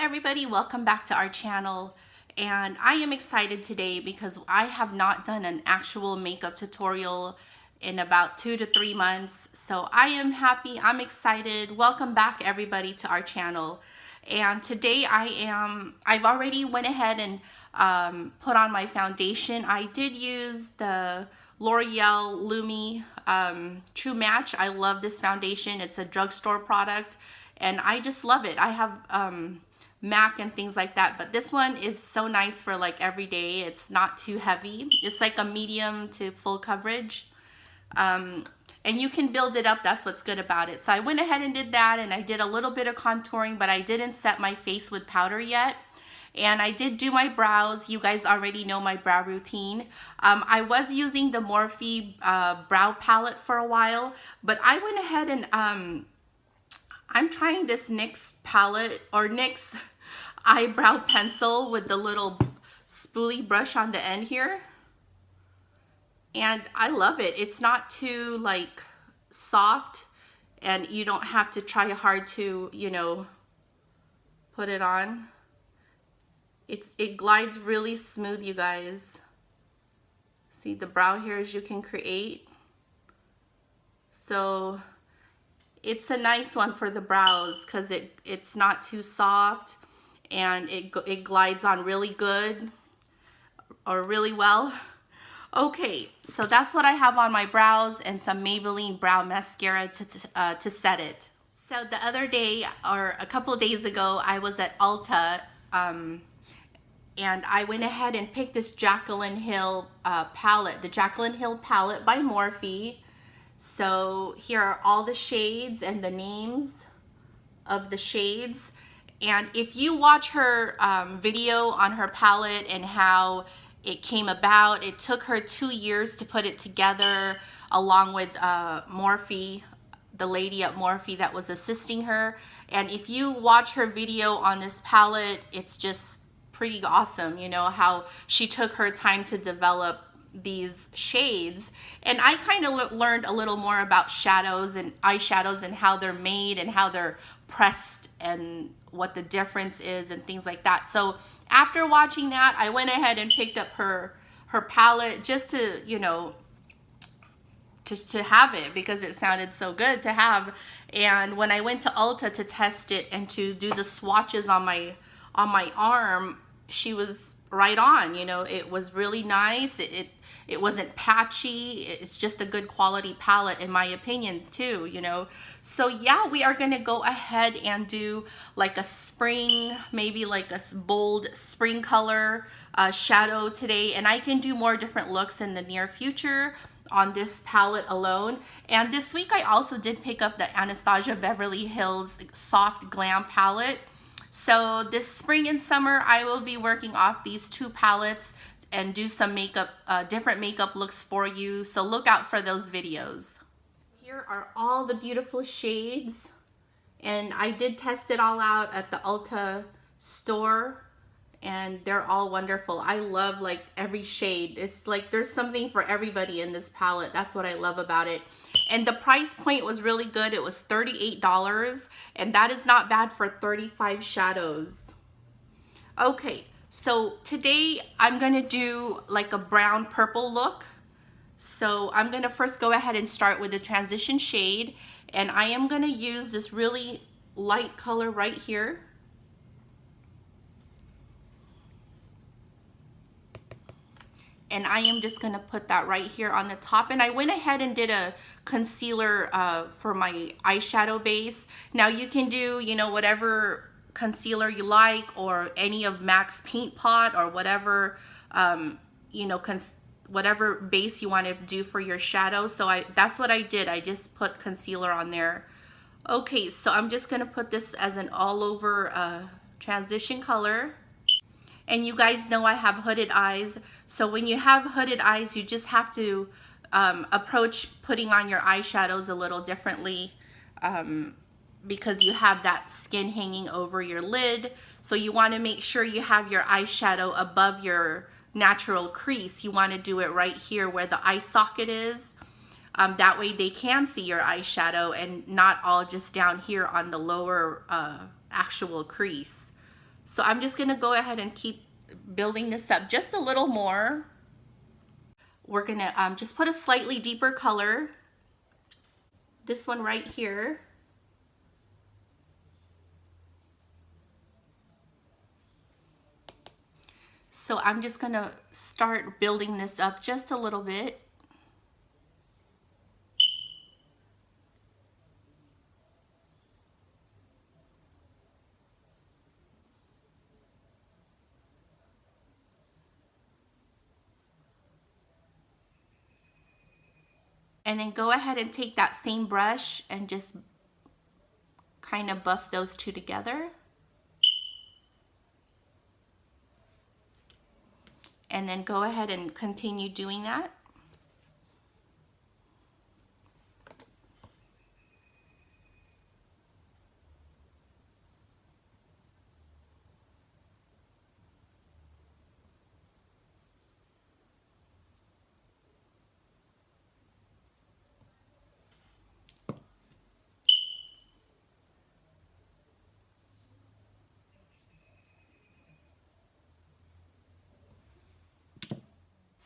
everybody, welcome back to our channel. And I am excited today because I have not done an actual makeup tutorial in about 2 to 3 months. So I am happy, I'm excited. Welcome back everybody to our channel. And today I've already went ahead and put on my foundation. I did use the L'Oreal Lumi True Match. I love this foundation. It's a drugstore product and I just love it. I have MAC and things like that, but this one is so nice for like every day. It's not too heavy. It's like a medium to full coverage. And you can build it up. That's what's good about it. So I went ahead and did that, and I did a little bit of contouring, but I didn't set my face with powder yet. And I did do my brows. You guys already know my brow routine. I was using the Morphe brow palette for a while, but I went ahead and I'm trying this NYX palette or NYX eyebrow pencil with the little spoolie brush on the end here. And I love it. It's not too like soft, and you don't have to try hard to, you know, put it on. It glides really smooth, you guys. See the brow hairs you can create. So it's a nice one for the brows because it's not too soft, and it glides on really good or really well. Okay, so that's what I have on my brows and some Maybelline brow mascara to set it. So the other day, or a couple of days ago, I was at Ulta and I went ahead and picked this Jaclyn Hill palette, the Jaclyn Hill palette by Morphe. So here are all the shades and the names of the shades. And if you watch her video on her palette and how it came about, it took her 2 years to put it together, along with Morphe, the lady at Morphe that was assisting her. And if you watch her video on this palette, it's just pretty awesome, you know, how she took her time to develop these shades. And I kind of learned a little more about shadows and eyeshadows and how they're made and how they're pressed and what the difference is and things like that. So after watching that, I went ahead and picked up her palette just to, you know, just to have it because it sounded so good to have. And when I went to Ulta to test it and to do the swatches on my arm, she was right on. You know, it was really nice. It wasn't patchy. It's just a good quality palette in my opinion too, you know. So yeah, we are gonna go ahead and do like a spring, maybe like a bold spring color shadow today. And I can do more different looks in the near future on this palette alone. And this week I also did pick up the Anastasia Beverly Hills Soft Glam palette. So this spring and summer, I will be working off these two palettes and do some makeup, different makeup looks for you. So look out for those videos. Here are all the beautiful shades. And I did test it all out at the Ulta store, and they're all wonderful. I love like every shade. It's like there's something for everybody in this palette. That's what I love about it. And the price point was really good. It was $38, and that is not bad for 35 shadows. Okay, so today I'm gonna do like a brown purple look. So I'm gonna first go ahead and start with the transition shade, and I am gonna use this really light color right here. And I am just gonna put that right here on the top. And I went ahead and did a concealer for my eyeshadow base. Now you can do, you know, whatever concealer you like, or any of MAC's Paint Pot, or whatever, you know, whatever base you want to do for your shadow. So that's what I did. I just put concealer on there. Okay, so I'm just gonna put this as an all over transition color. And you guys know I have hooded eyes. So when you have hooded eyes, you just have to approach putting on your eyeshadows a little differently because you have that skin hanging over your lid. So you want to make sure you have your eyeshadow above your natural crease. You want to do it right here where the eye socket is. That way they can see your eyeshadow and not all just down here on the lower actual crease. So I'm just gonna go ahead and keep building this up just a little more. We're gonna just put a slightly deeper color. This one right here. So I'm just gonna start building this up just a little bit. And then go ahead and take that same brush and just kind of buff those two together. And then go ahead and continue doing that.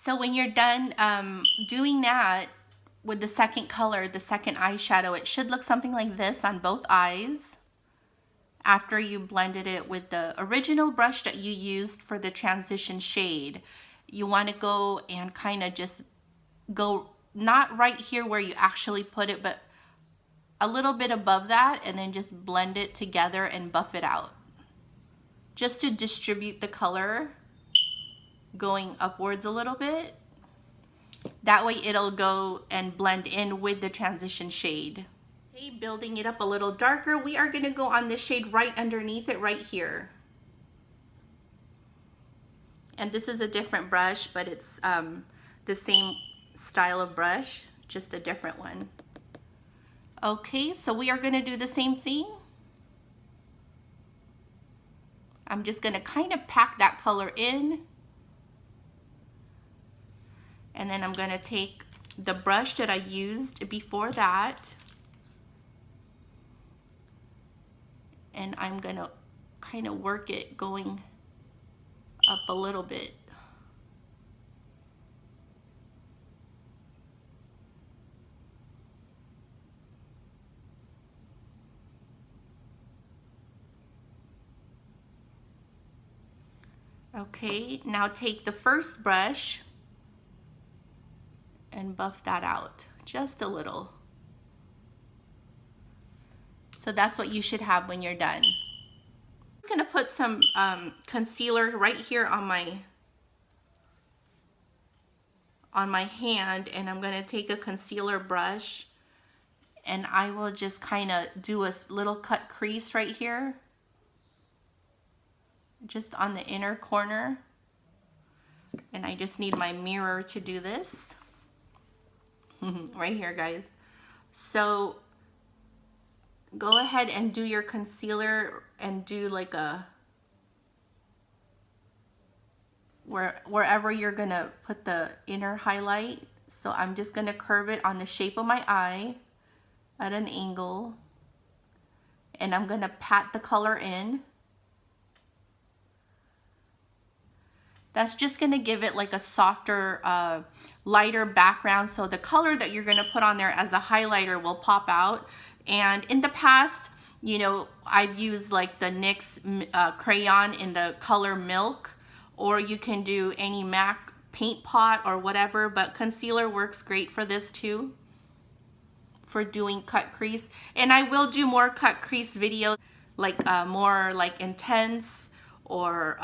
So when you're done doing that with the second color, the second eyeshadow, it should look something like this on both eyes after you blended it with the original brush that you used for the transition shade. You want to go and kind of just go not right here where you actually put it, but a little bit above that, and then just blend it together and buff it out just to distribute the color going upwards a little bit. That way it'll go and blend in with the transition shade. Okay, building it up a little darker, we are going to go on this shade right underneath it right here. And this is a different brush, but it's the same style of brush, just a different one. Okay, so we are going to do the same thing. I'm just going to kind of pack that color in. And then I'm going to take the brush that I used before that, and I'm going to kind of work it going up a little bit. Okay, now take the first brush and buff that out just a little. So that's what you should have when you're done. I'm just gonna put some concealer right here on my hand, and I'm gonna take a concealer brush and I will just kind of do a little cut crease right here, just on the inner corner. And I just need my mirror to do this. Right here, guys. So go ahead and do your concealer and do like a wherever you're gonna put the inner highlight. So I'm just gonna curve it on the shape of my eye at an angle, and I'm gonna pat the color in. That's just gonna give it like a softer, lighter background, so the color that you're gonna put on there as a highlighter will pop out. And in the past, you know, I've used like the NYX crayon in the color Milk, or you can do any MAC paint pot or whatever, but concealer works great for this too, for doing cut crease. And I will do more cut crease videos, like more like intense, or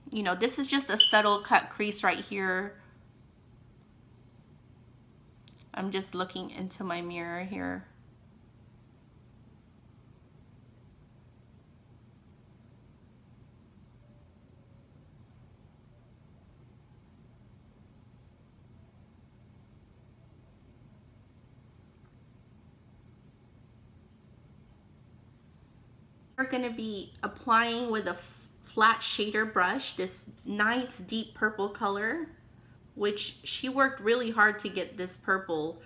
you know, this is just a subtle cut crease right here. I'm just looking into my mirror here. We're going to be applying with a flat shader brush this nice deep purple color, which she worked really hard to get this purple.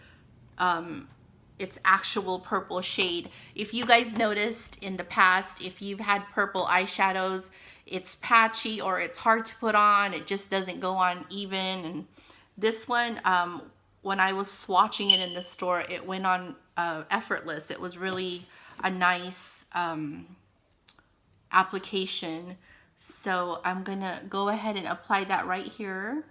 its actual purple shade. If you guys noticed in the past, if you've had purple eyeshadows, it's patchy or it's hard to put on, it just doesn't go on even. And this one, when I was swatching it in the store, it went on effortless. It was really a nice application. So I'm gonna go ahead and apply that right here.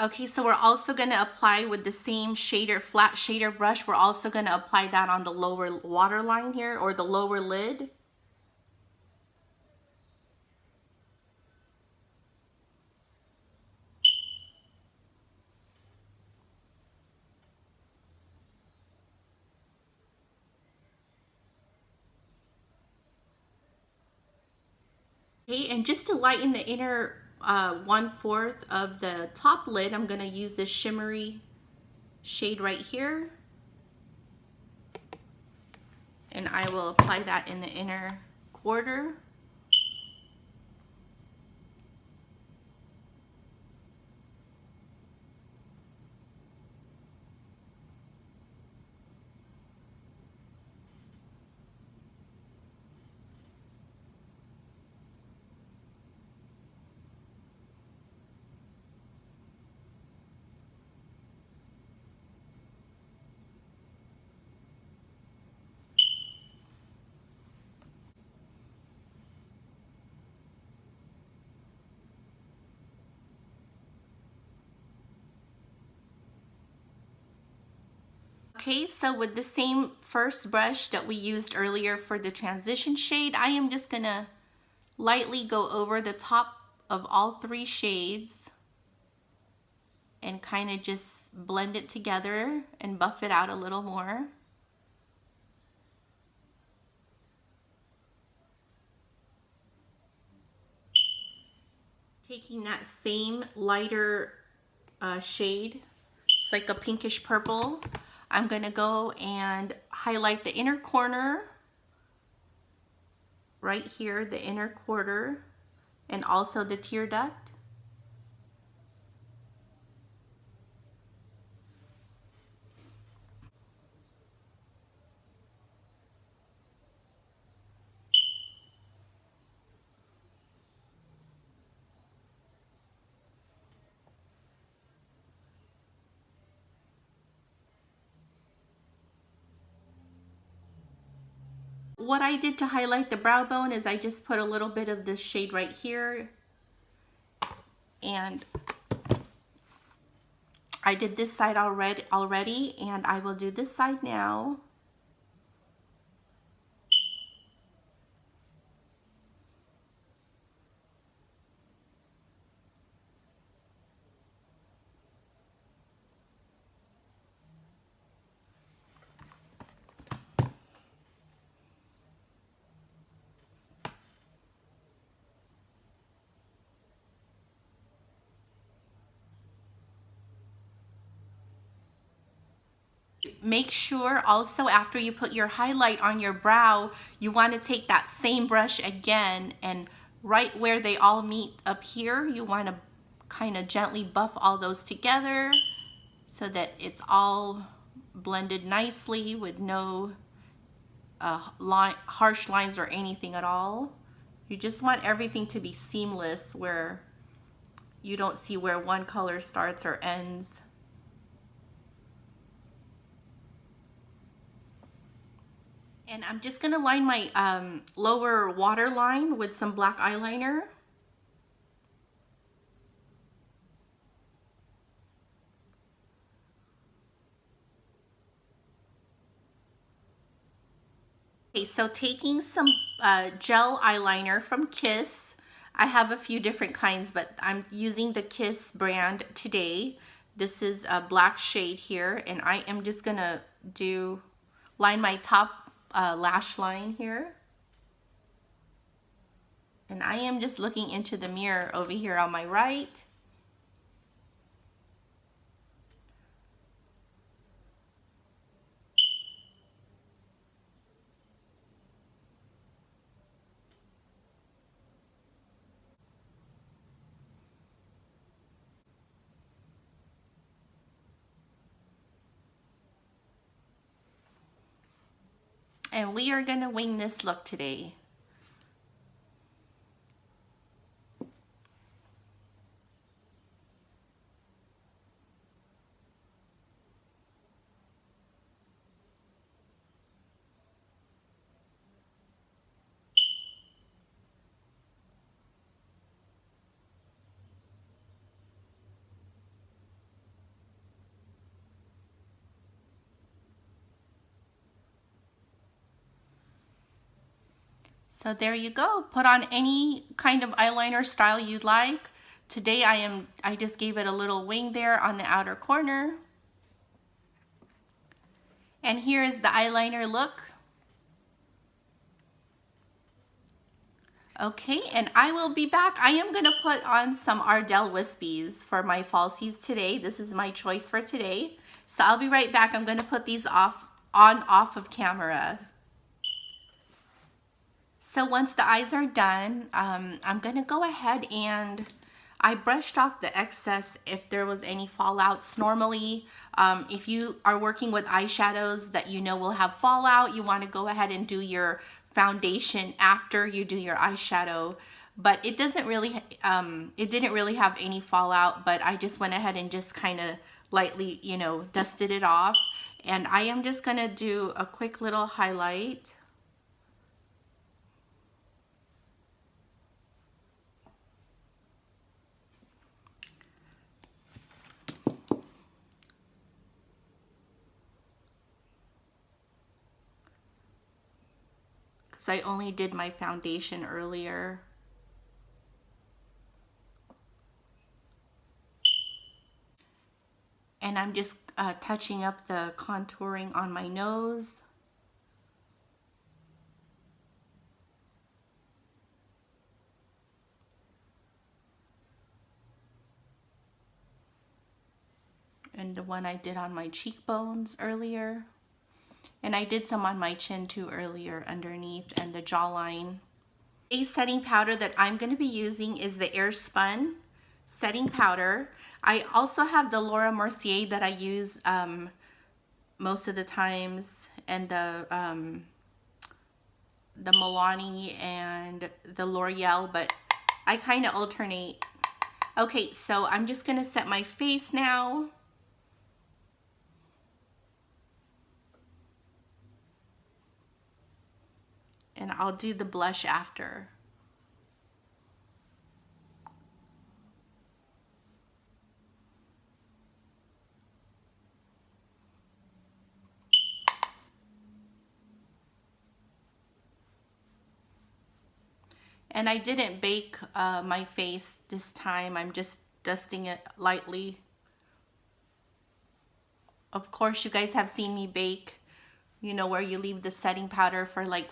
Okay, so we're also going to apply with the same shader, flat shader brush. We're also going to apply that on the lower waterline here, or the lower lid. Okay, and just to lighten the inner 1/4 of the top lid, I'm going to use this shimmery shade right here. And I will apply that in the inner quarter. Okay, so with the same first brush that we used earlier for the transition shade, I am just gonna lightly go over the top of all 3 shades and kind of just blend it together and buff it out a little more. Taking that same lighter shade, it's like a pinkish purple, I'm going to go and highlight the inner corner right here, the inner quarter, and also the tear duct. What I did to highlight the brow bone is I just put a little bit of this shade right here, and I did this side already, and I will do this side now. Make sure also after you put your highlight on your brow, you want to take that same brush again, and right where they all meet up here, you want to kind of gently buff all those together so that it's all blended nicely with no harsh lines or anything at all. You just want everything to be seamless, where you don't see where one color starts or ends. And I'm just going to line my lower waterline with some black eyeliner. Okay, so taking some gel eyeliner from Kiss, I have a few different kinds, but I'm using the Kiss brand today. This is a black shade here, and I am just gonna line my top lash line here. And I am just looking into the mirror over here on my right. And we are gonna wing this look today. So there you go. Put on any kind of eyeliner style you'd like. Today I just gave it a little wing there on the outer corner. And here is the eyeliner look. Okay, and I will be back. I am gonna put on some Ardell Wispies for my falsies today. This is my choice for today. So I'll be right back. I'm gonna put these off of camera. So once the eyes are done, I'm gonna go ahead and I brushed off the excess if there was any fallouts. Normally, if you are working with eyeshadows that you know will have fallout, you wanna go ahead and do your foundation after you do your eyeshadow. But it doesn't really, it didn't really have any fallout, but I just went ahead and just kind of lightly, you know, dusted it off. And I am just gonna do a quick little highlight. Because I only did my foundation earlier. And I'm just touching up the contouring on my nose. And the one I did on my cheekbones earlier. And I did some on my chin too earlier underneath and the jawline. A setting powder that I'm going to be using is the Airspun setting powder. I also have the Laura Mercier that I use most of the times, and the Milani and the L'Oreal, but I kind of alternate. Okay, so I'm just going to set my face now. And I'll do the blush after. And I didn't bake my face this time. I'm just dusting it lightly. Of course, you guys have seen me bake, you know, where you leave the setting powder for like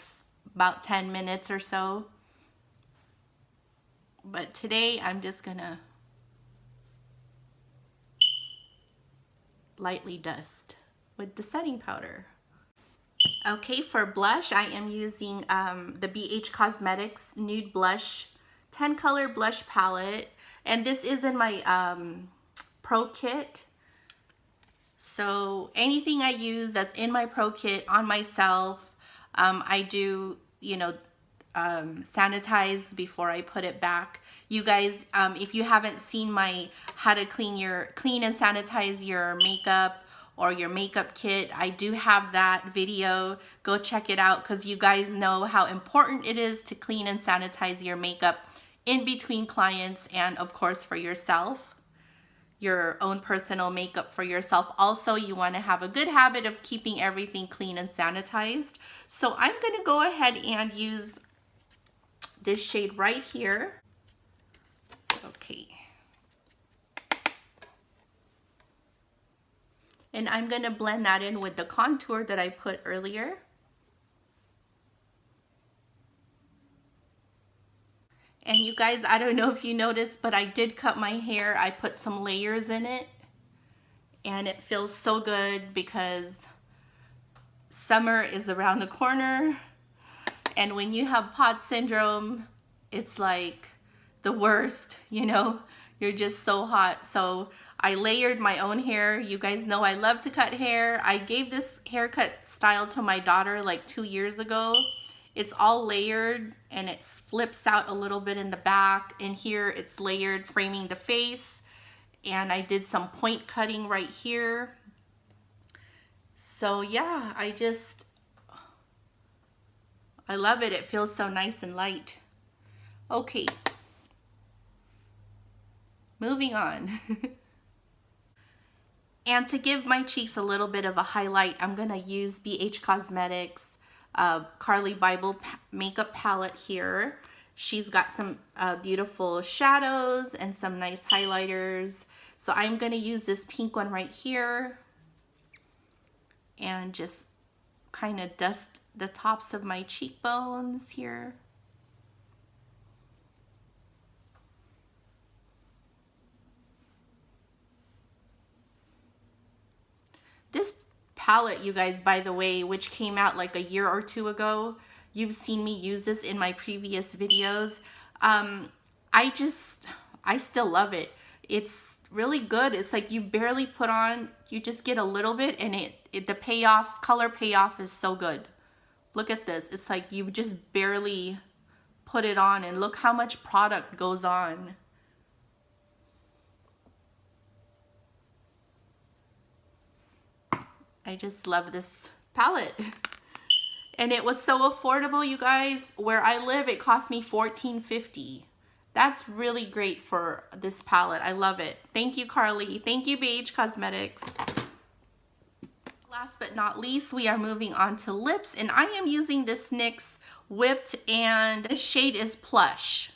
about 10 minutes or so. But today I'm just gonna lightly dust with the setting powder. Okay, for blush, I am using the BH Cosmetics Nude Blush 10 color blush palette. And this is in my Pro Kit. So anything I use that's in my Pro Kit on myself, I do, you know, sanitize before I put it back. You guys, if you haven't seen my how to clean and sanitize your makeup or your makeup kit, I do have that video. Go check it out, because you guys know how important it is to clean and sanitize your makeup in between clients, and of course for yourself, your own personal makeup for yourself. Also, you want to have a good habit of keeping everything clean and sanitized. So I'm going to go ahead and use this shade right here. Okay. And I'm gonna blend that in with the contour that I put earlier. And you guys, I don't know if you noticed, but I did cut my hair. I put some layers in it. And it feels so good because summer is around the corner. And when you have pod syndrome, it's like the worst, you know? You're just so hot. So I layered my own hair. You guys know I love to cut hair. I gave this haircut style to my daughter like 2 years ago. It's all layered and it flips out a little bit in the back. And here it's layered, framing the face. And I did some point cutting right here. So yeah, I love it. It feels so nice and light. Okay. Moving on. And to give my cheeks a little bit of a highlight, I'm going to use BH Cosmetics Carly Bible makeup palette here. She's got some beautiful shadows and some nice highlighters. So I'm going to use this pink one right here and just kind of dust the tops of my cheekbones here. This palette, you guys, by the way, which came out like a year or two ago, you've seen me use this in my previous videos. I still love it. It's really good. It's like you barely put on, you just get a little bit, and the payoff, color payoff is so good. Look at this. It's like you just barely put it on, and look how much product goes on. I just love this palette. And it was so affordable, you guys. Where I live, it cost me $14.50. That's really great for this palette. I love it. Thank you, Carly. Thank you, BH Cosmetics. Last but not least, we are moving on to lips. And I am using this NYX Whipped, and the shade is Plush.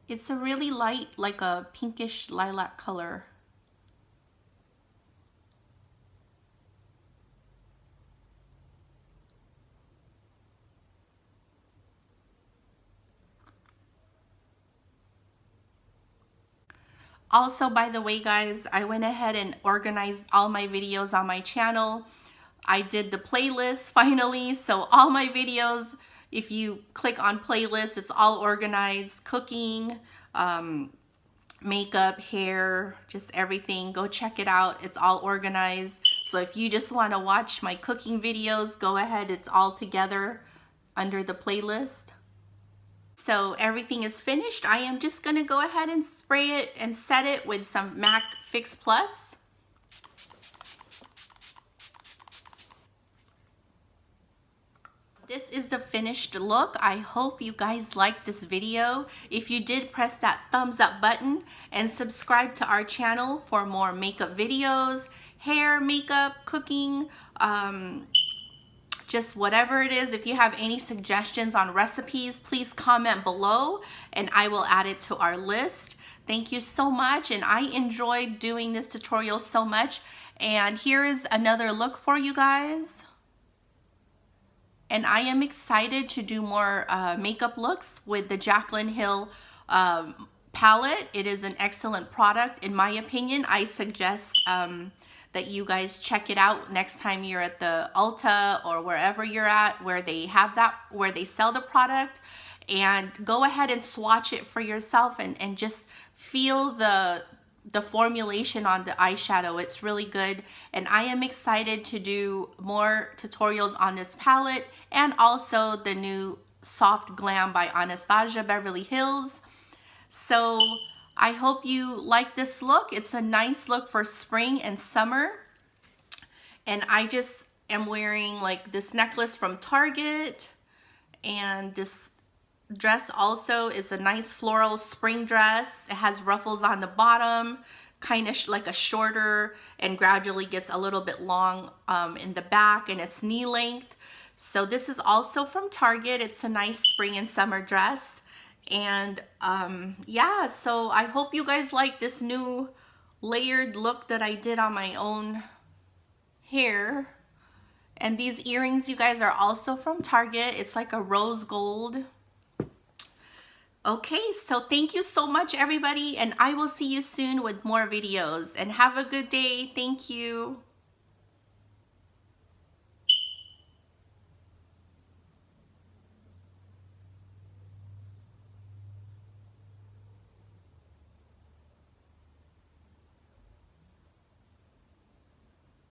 It's a really light, like a pinkish lilac color. Also, by the way, guys, I went ahead and organized all my videos on my channel. I did the playlist finally, so all my videos, if you click on playlist, it's all organized. Cooking, makeup, hair, just everything. Go check it out. It's all organized. So if you just want to watch my cooking videos, go ahead. It's all together under the playlist. So everything is finished. I am just going to go ahead and spray it and set it with some MAC Fix Plus. This is the finished look. I hope you guys liked this video. If you did, press that thumbs up button and subscribe to our channel for more makeup videos, hair, makeup, cooking, just whatever it is. If you have any suggestions on recipes, please comment below and I will add it to our list. Thank you so much, and I enjoyed doing this tutorial so much. And here is another look for you guys. And I am excited to do more makeup looks with the Jaclyn Hill palette. It is an excellent product, in my opinion. I suggest that you guys check it out next time you're at the Ulta or wherever you're at, where they have that, where they sell the product, and go ahead and swatch it for yourself and just feel the formulation on the eyeshadow. It's really good, and I am excited to do more tutorials on this palette and also the new Soft Glam by Anastasia Beverly Hills. So I hope you like this look. It's a nice look for spring and summer, and I just am wearing like this necklace from Target and this dress also is a nice floral spring dress. It has ruffles on the bottom, kind of like a shorter, and gradually gets a little bit long in the back, and it's knee length. So this is also from Target. It's a nice spring and summer dress. And yeah, so I hope you guys like this new layered look that I did on my own hair. And these earrings, you guys, are also from Target. It's like a rose gold. Okay, so thank you so much, everybody, and I will see you soon with more videos. And have a good day. Thank you.